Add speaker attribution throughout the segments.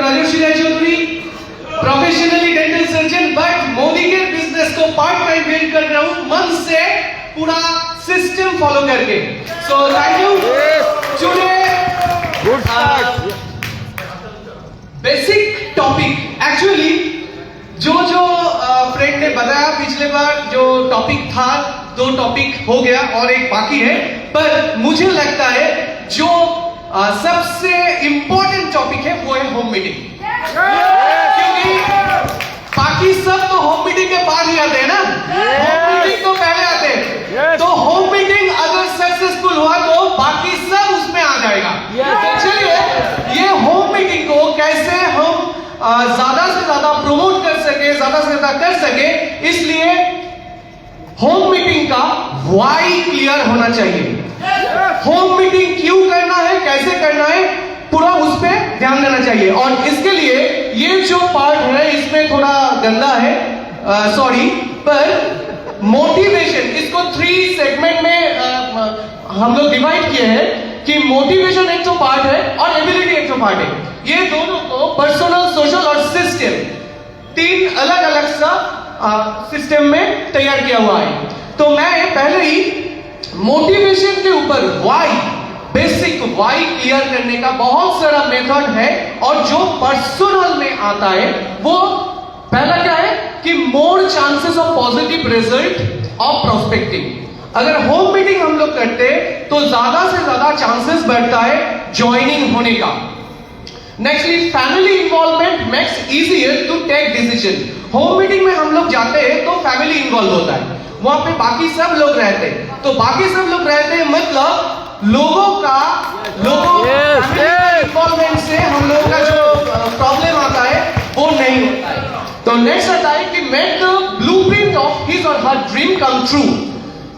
Speaker 1: Rajshree Chaudhary, professionally dental surgeon, but Modi के business को part time build कर रहा हूं मन से, पूरा सिस्टम फॉलो करके। So thank you. Today basic topic, actually जो फ्रेंड ने बताया पिछले बार जो टॉपिक था, 2 टॉपिक हो गया और एक बाकी है, पर मुझे लगता है जो सबसे इंपॉर्टेंट टॉपिक है वो है होम मीटिंग। क्योंकि बाकी सब तो होम मीटिंग के बाद ही आते हैं ना, होम मीटिंग तो पहले आते हैं। तो होम मीटिंग अगर सक्सेसफुल हुआ तो बाकी सब उसमें आ जाएगा। तो चलिए ये होम मीटिंग को कैसे हम ज्यादा से ज्यादा प्रमोट कर सके, ज्यादा से ज्यादा कर सके, इसलिए होम मीटिंग का व्हाई क्लियर होना चाहिए। होम मीटिंग क्यों करना है, कैसे करना है, पूरा उस पे ध्यान देना चाहिए। और इसके लिए ये जो पार्ट है इसमें थोड़ा गंदा है, सॉरी, पर मोटिवेशन, इसको 3 सेगमेंट में हम लोग डिवाइड किए हैं कि मोटिवेशन एक तो पार्ट है और एबिलिटी एक तो पार्ट है। ये दोनों को पर्सनल, सोशल और सिस्टम, 3 अलग अलग सा सिस्टम में तैयार किया हुआ है। तो मैं पहले ही मोटिवेशन के ऊपर व्हाई, बेसिक व्हाई क्लियर करने का बहुत सारा मेथड है, और जो पर्सनल में आता है वो पहला क्या है कि more chances of positive result of prospecting. अगर होम मीटिंग हम लोग करते तो ज्यादा से ज्यादा चांसेस बढ़ता है ज्वाइनिंग होने का। Nextly, family involvement makes easier to take decision. Home meeting में हम लोग जाते हैं तो फैमिली इन्वॉल्व होता है, वहां पे बाकी सब लोग रहते हैं, तो बाकी सब लोग रहते हैं मतलब लोगों इन्वॉल्वमेंट से हम लोगों का जो प्रॉब्लम आता है वो नहीं होता है। तो नेक्स्ट आता है कि make the blueprint of his और हर ड्रीम कम ट्रू।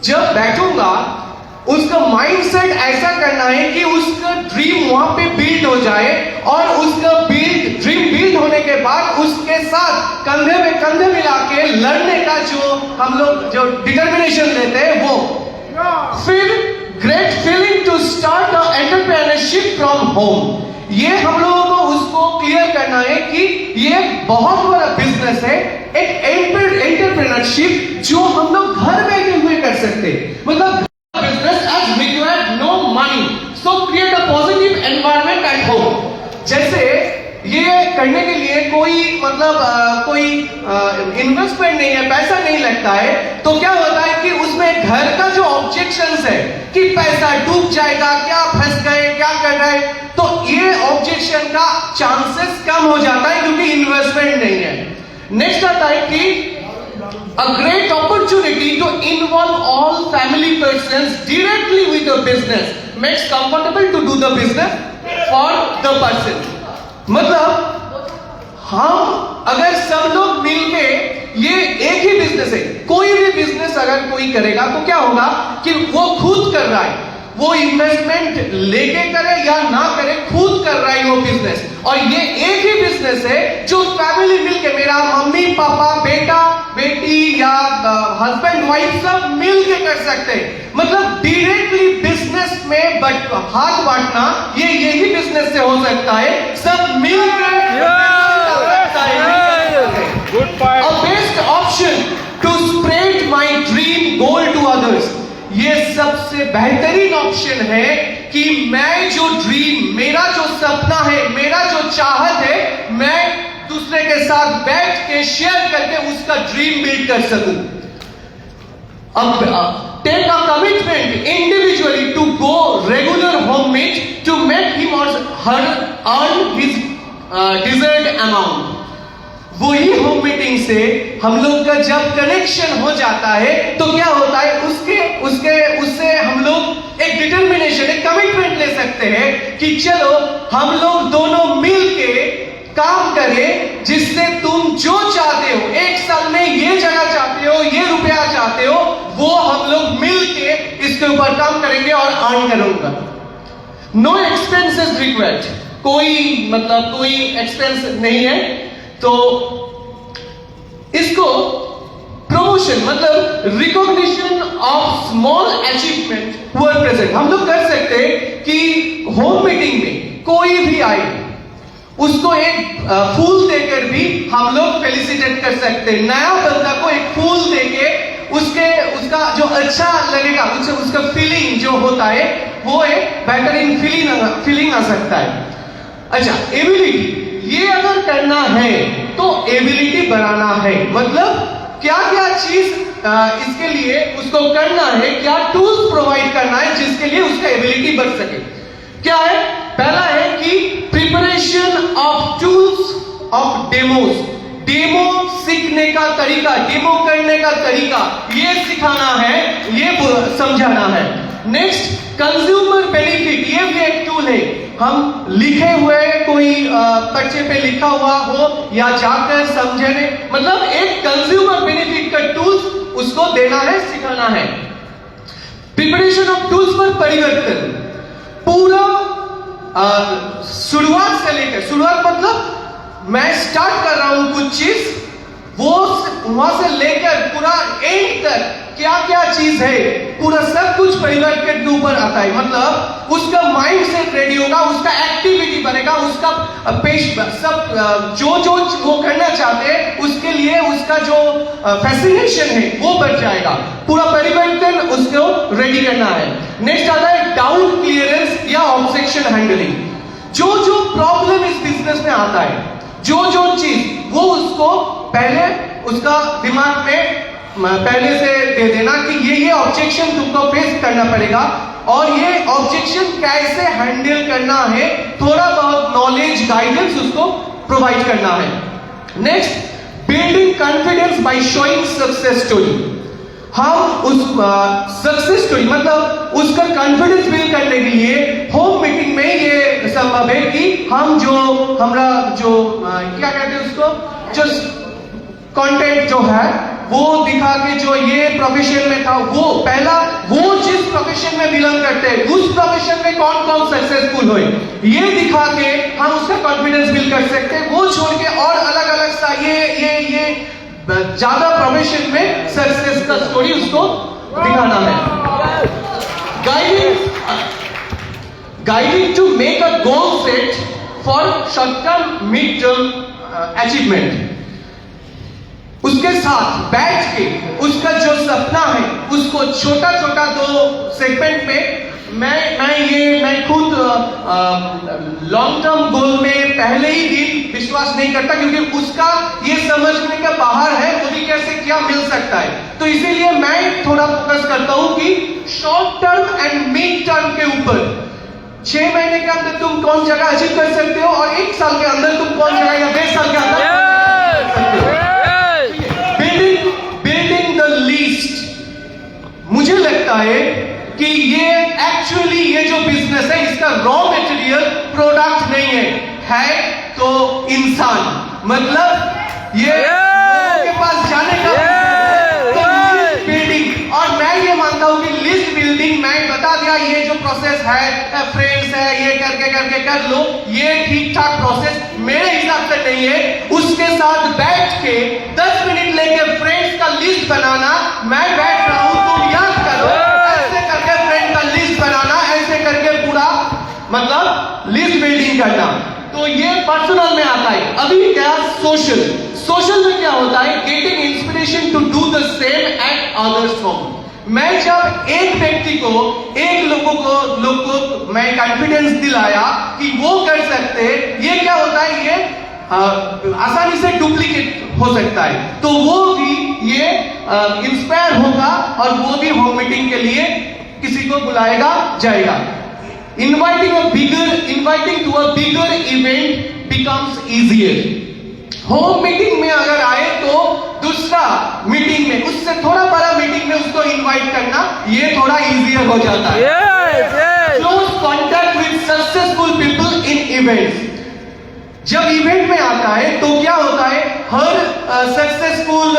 Speaker 1: जब बैठूंगा उसका माइंडसेट ऐसा करना है कि उसका ड्रीम वहां पे बिल्ड हो जाए, और उसका ड्रीम बिल्ड होने के बाद उसके साथ कंधे में कंधे मिला के लड़ने का जो हम लोग जो डिटर्मिनेशन लेते हैं वो। फिर great feeling to start the entrepreneurship from home. ये हम लोगों को उसको क्लियर करना है कि ये बहुत बड़ा बिजनेस है, एक एंटरप्रेन्योरशिप जो हम लोग घर बैठे हुए कर सकते हैं। मतलब business as required no money, so create a positive environment at home। जैसे ये करने के लिए कोई मतलब कोई इन्वेस्टमेंट नहीं है, पैसा नहीं लगता है, तो क्या होता है कि उसमें घर का जो ऑब्जेक्शंस है कि पैसा डूब जाएगा, क्या फंस गए, क्या कर रहे, तो ये ऑब्जेक्शन का चांसेस कम हो जाता है क्योंकि इन्वेस्टमेंट नहीं है। नेक्स्ट आता है कि a great opportunity to involve all family persons directly with the business makes comfortable to do the business for the person। मतलब हम अगर सब लोग मिलके, ये एक ही बिजनेस है, कोई भी बिजनेस अगर कोई करेगा तो क्या होगा कि वो खुद कर रहा है, वो इन्वेस्टमेंट लेके करे या ना करे, खुद कर रहा है वो बिजनेस। और ये एक ही बिजनेस है जो फैमिली मिलके, मेरा मम्मी पापा, बेटा बेटी या हस्बैंड वाइफ सब मिलके कर सकते हैं। मतलब डायरेक्टली बिजनेस में हाथ बांटना ये यही बिजनेस से हो सकता है, सब मिलकर best option to spread my dream goal to others. ये सबसे बेहतरीन ऑप्शन है कि मैं जो ड्रीम, मेरा जो सपना है, मेरा जो चाहत है, मैं दूसरे के साथ बैठ के शेयर करके उसका ड्रीम बिल्ड कर सकूं। अब take a commitment individually to go regular home meet to make him or her earn his deserved amount. वही होम मीटिंग से हम लोग का जब कनेक्शन हो जाता है तो क्या होता है, उससे हम लोग एक डिटर्मिनेशन, एक कमिटमेंट ले सकते हैं कि चलो हम लोग दोनों मिलके काम करें, जिससे तुम जो चाहते हो, 1 साल में ये जगह चाहते हो, ये रुपया चाहते हो, वो हम लोग मिलके इसके ऊपर काम करेंगे और अर्न करूंगा। नो एक्सपेंसेस रिक्वायर्ड, कोई एक्सपेंस नहीं है। तो इसको प्रमोशन मतलब recognition of small achievement were present हम लोग कर सकते हैं कि होम मीटिंग में कोई भी आए, उसको एक फूल देकर भी हम लोग फेलिसिटेट कर सकते हैं। नया बंदा को एक फूल देके उसका जो अच्छा लगेगा, उसका फीलिंग जो होता है वो एक बेहतरीन फीलिंग आ सकता है। अच्छा, एबिलिटी, ये अगर करना है तो एबिलिटी बनाना है। मतलब क्या क्या चीज इसके लिए उसको करना है, क्या टूल्स प्रोवाइड करना है जिसके लिए उसका एबिलिटी बढ़ सके। क्या है? पहला है कि preparation of tools of demos, demo सीखने का तरीका, डेमो करने का तरीका, ये सिखाना है, ये समझाना है। नेक्स्ट, कंज्यूमर बेनिफिट, ये भी एक टूल है। हम लिखे हुए कोई पर्चे पे लिखा हुआ हो या जाकर समझने, मतलब एक कंज्यूमर बेनिफिट का टूल्स उसको देना है, सिखाना है। प्रिपरेशन ऑफ टूल्स पर परिवर्तन, पूरा शुरुआत से लेकर, शुरुआत मतलब मैं स्टार्ट कर रहा हूं कुछ चीज, वो वहां से लेकर पूरा एंड तक क्या क्या चीज है, पूरा सब कुछ परिवर्तन के ऊपर आता है। मतलब उसका माइंड सेट रेडी होगा, उसका एक्टिविटी बनेगा, उसका सब जो वो करना चाहते हैं उसके लिए उसका जो फैसिनेशन है वो बढ़ जाएगा। पूरा परिवर्तन उसको रेडी करना है। नेक्स्ट आता है डाउट क्लियरेंस या ऑब्जेक्शन हैंडलिंग। जो प्रॉब्लम इस बिजनेस में आता है, जो चीज वो उसको पहले उसका दिमाग में पहले से दे देना कि ये ऑब्जेक्शन तुमको फेस करना पड़ेगा और ये ऑब्जेक्शन कैसे हैंडल करना है, थोड़ा बहुत नॉलेज गाइडेंस उसको प्रोवाइड करना है। Next, building confidence by showing success story. हम उस सक्सेस स्टोरी मतलब उसका कॉन्फिडेंस बिल्ड करने के लिए होम मीटिंग में ये संभव है कि हम हमारा क्या कहते हैं उसको, जो कंटेंट जो है वो दिखा के, जो ये प्रोफेशन में था वो जिस प्रोफेशन में बिलोंग करते हैं उस प्रोफेशन में कौन कौन सक्सेसफुल हुए, ये दिखा के हम उसका कॉन्फिडेंस बिल्ड कर सकते हैं। वो छोड़ के और अलग अलग सा ये ज्यादा प्रोफेशन में सक्सेस का स्टोरी उसको दिखाना है। Guiding to make a goal set for short term mid term achievement. उसके साथ बैठ के उसका जो सपना है उसको छोटा छोटा 2 सेगमेंट में मैं खुद लॉन्ग टर्म गोल में पहले ही दिन विश्वास नहीं करता, क्योंकि उसका ये समझने का बाहर है मुझे कैसे क्या मिल सकता है। तो इसीलिए मैं थोड़ा फोकस करता हूं कि short term and mid term के ऊपर 6 महीने के अंदर तुम कौन जगह अचीव कर सकते हो और 1 साल के अंदर तुम कौन जगह या 1.5 साल के अंदर कर सकते हो। बिल्डिंग द लीस्ट, मुझे लगता है कि ये एक्चुअली ये जो बिजनेस है इसका रॉ मटेरियल प्रोडक्ट नहीं है तो इंसान, मतलब ये लोगों के पास जाने का तो लिस्ट बिल्डिंग। और मैं ये मानता हूं कि लिस्ट बिल्डिंग मैं बता दिया, ये जो प्रोसेस है फ्रेंड्स है, ये करके कर लो, ये ठीक ठाक प्रोसेस मेरे हिसाब से नहीं है। उसके साथ बैठ के 10 मिनट लेके फ्रेंड्स का लिस्ट बनाना, मैं बैठ रहा हूं तुम याद करो, ऐसे करके फ्रेंड का लिस्ट बनाना, ऐसे करके पूरा मतलब लिस्ट बिल्डिंग करना, तो ये पर्सनल में आता है। अभी क्या सोशल में क्या होता है, getting inspiration to do the same at others home. मैं जब एक व्यक्ति को, एक लोग को मैं कॉन्फिडेंस दिलाया कि वो कर सकते, ये क्या होता है, ये आसानी से डुप्लीकेट हो सकता है, तो वो भी ये इंस्पायर होगा और वो भी होम मीटिंग के लिए किसी को बुलाएगा जाएगा। Inviting to a bigger event becomes easier. Home meeting में अगर आए तो दूसरा मीटिंग में, उससे थोड़ा बड़ा मीटिंग में उसको इनवाइट करना, ये थोड़ा इजियर हो जाता है। Close contact with successful people in events. जब इवेंट में आता है तो क्या होता है, हर सक्सेसफुल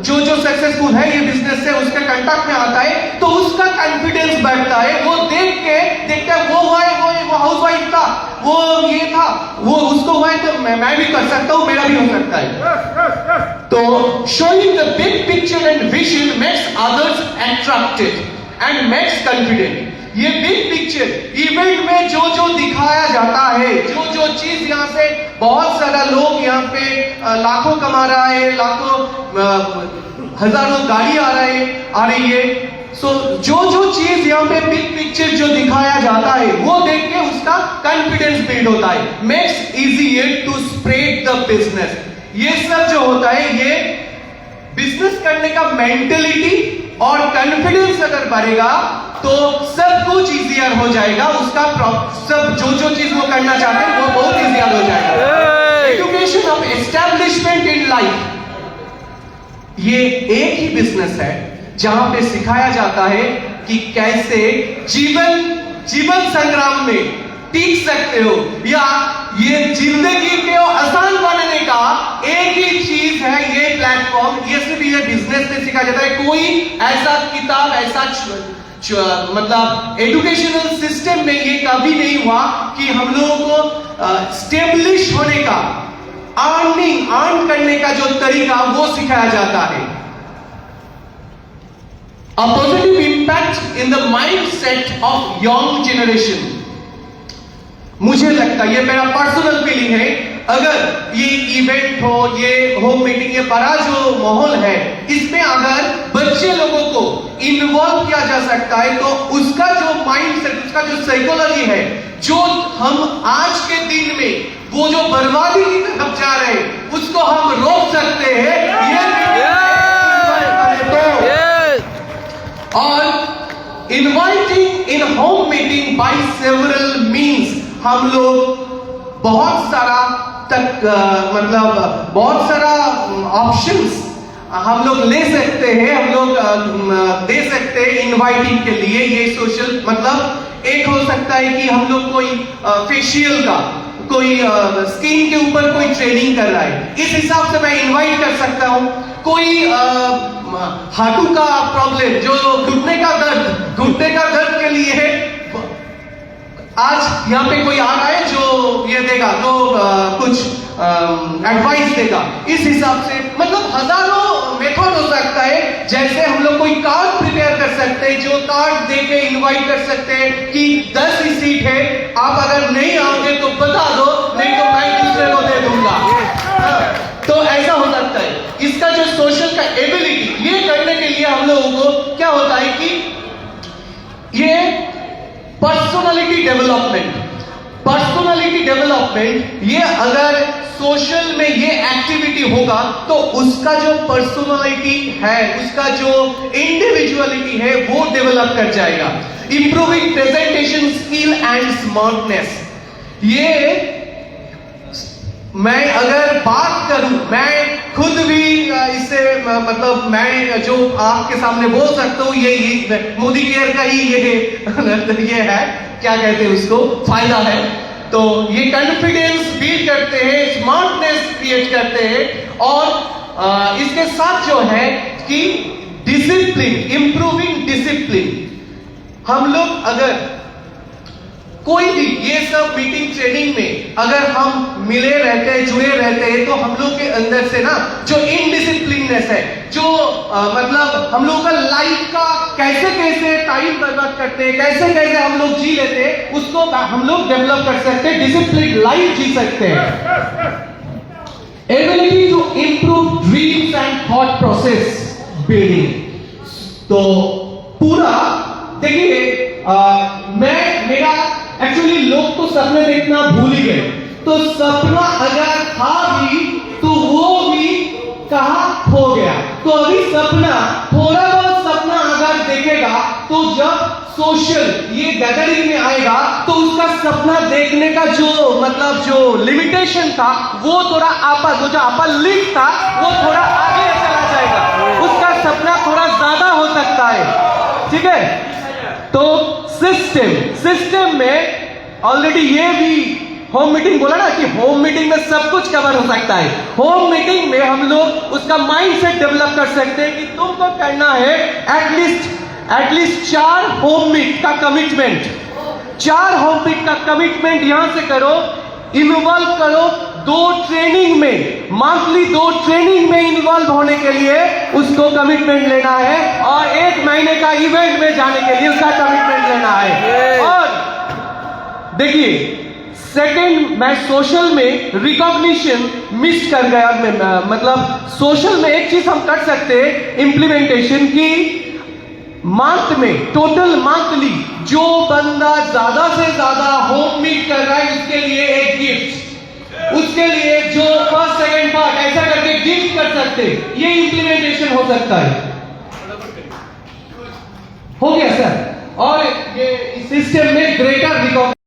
Speaker 1: जो सक्सेसफुल है ये बिजनेस से उसके कांटेक्ट में आता है तो उसका कॉन्फिडेंस बढ़ता है। वो देखता है वो हाउस वाइफ था, वो ये था, वो उसको हुआ है तो मैं भी कर सकता हूं, मेरा भी हो सकता है। तो showing the big picture and vision makes others attracted and makes confident. ये बिग पिक्चर इवेंट में जो जो दिखाया जाता है, जो जो चीज यहाँ से बहुत सारा लोग यहाँ पे लाखों कमा रहा है, लाखों हजारों गाड़ी आ रही है। सो जो जो चीज यहाँ पे बिग पिक्चर जो दिखाया जाता है वो देख के उसका कॉन्फिडेंस बिल्ड होता है, makes easy to spread the business. ये सब जो होता है ये बिजनेस करने का मेंटेलिटी और कॉन्फिडेंस अगर बढ़ेगा तो सब कुछ इजियर हो जाएगा, उसका सब जो जो चीज वो करना चाहते हैं वो बहुत इजियर हो जाएगा। Education of establishment in life, ये एक ही बिजनेस है जहां पे सिखाया जाता है कि कैसे जीवन संग्राम में टीक सकते हो, या ये जिंदगी को आसान बनाने का एक ही चीज है ये प्लेटफॉर्म। ये सिर्फ ये बिजनेस में सिखाया जाता है। कोई ऐसा किताब, ऐसा मतलब एजुकेशनल सिस्टम में ये कभी नहीं हुआ कि हम लोगों को स्टेब्लिश होने का, अर्न करने का जो तरीका वो सिखाया जाता है। A positive impact in the mindset of young generation. मुझे लगता है, ये मेरा पर्सनल फीलिंग है, अगर ये इवेंट हो, ये होम मीटिंग, ये बड़ा जो माहौल है, इसमें अगर बच्चे लोगों को इन्वॉल्व किया जा सकता है तो उसका जो माइंडसेट, उसका जो साइकोलॉजी है, जो हम आज के दिन में वो जो बर्बादी की तरफ जा रहे हैं उसको हम रोक सकते हैं। और inviting in home meeting by several means हम लोग बहुत सारा मतलब बहुत सारा ऑप्शंस हम लोग ले सकते हैं, हम लोग दे सकते हैं इनवाइटिंग के लिए। ये सोशल मतलब एक हो सकता है कि हम लोग कोई फेशियल का, कोई स्किन के ऊपर कोई ट्रेनिंग कर रहा है, इस हिसाब से मैं इनवाइट कर सकता हूं। कोई हाथों का प्रॉब्लम, जो घुटने का दर्द के लिए है, आज यहाँ पे कोई आ रहा है जो ये देगा, जो कुछ एडवाइस देगा, इस हिसाब से मतलब हजारों मेथड हो सकता है। जैसे हम लोग कोई कार्ड प्रिपेयर कर सकते हैं, जो कार्ड देके इनवाइट कर सकते हैं कि 10 ही सीट है, आप अगर नहीं आओगे तो बता दो, नहीं तो मैं दूसरे को दे दूंगा। तो ऐसा हो सकता है। इसका जो सोशल का एबिलिटी, ये करने के लिए हम लोगों को क्या होता है कि ये पर्सनालिटी डेवलपमेंट, ये अगर सोशल में ये एक्टिविटी होगा तो उसका जो पर्सनालिटी है, उसका जो इंडिविजुअलिटी है वो डेवलप कर जाएगा। Improving presentation skill and smartness, ये मैं अगर बात करूं, मैं खुद भी इससे मतलब मैं जो आपके सामने बोल सकता हूं, ये मोदी केयर का ही ये है, क्या कहते हैं उसको, फायदा है। तो ये कॉन्फिडेंस बिल्ड करते हैं, स्मार्टनेस क्रिएट करते हैं, और इसके साथ जो है कि डिसिप्लिन, इंप्रूविंग डिसिप्लिन। हम लोग अगर कोई भी ये सब मीटिंग ट्रेनिंग में अगर हम मिले रहते हैं, जुड़े रहते हैं, तो हम लोग के अंदर से ना जो इनडिसिप्लिननेस है, जो मतलब हम लोग का लाइफ का कैसे टाइम बर्बाद करते हैं, कैसे हम लोग जी लेते हैं, उसको हम लोग डेवलप कर सकते हैं, डिसिप्लिन लाइफ जी सकते हैं। Ability to improve dreams and thought process building. तो पूरा देखिए, मेरा एक्चुअली लोग तो सपने देखना भूल ही गए, तो सपना अगर था भी तो वो भी कहां खो गया। तो अभी सपना, थोड़ा बहुत सपना अगर देखेगा तो जब सोशल ये गैदरिंग में आएगा तो उसका सपना देखने का जो मतलब जो लिमिटेशन था वो थोड़ा आपा लिंक था वो थोड़ा आगे चला जाएगा, उसका सपना थोड़ा ज्यादा हो सकता है। ठीक है, तो सिस्टम में ऑलरेडी ये भी होम मीटिंग बोला ना कि होम मीटिंग में सब कुछ कवर हो सकता है। होम मीटिंग में हम लोग उसका माइंडसेट डेवलप कर सकते हैं कि तुमको करना है एटलीस्ट 4 होम मीट का कमिटमेंट, 4 होम मीट का कमिटमेंट यहां से करो, इन्वॉल्व करो 2 ट्रेनिंग में, मंथली 2 ट्रेनिंग में इन्वॉल्व होने के लिए उसको कमिटमेंट लेना है, और 1 महीने का इवेंट में जाने के लिए उसका कमिटमेंट लेना है। और देखिए, सेकंड, मैं सोशल में रिकॉग्निशन मिस कर गया। मतलब सोशल में एक चीज हम कर सकते हैं इंप्लीमेंटेशन की, मंथ में टोटल मंथली जो बंदा ज्यादा से ज्यादा होम मीट कर रहा है उसके लिए एक गिफ्ट, उसके लिए जो फर्स्ट सेकंड पार्ट ऐसा करके गिफ्ट कर सकते, ये इंप्लीमेंटेशन हो सकता है। हो गया सर। और ये इस सिस्टम में ग्रेटर रिकॉग्निशन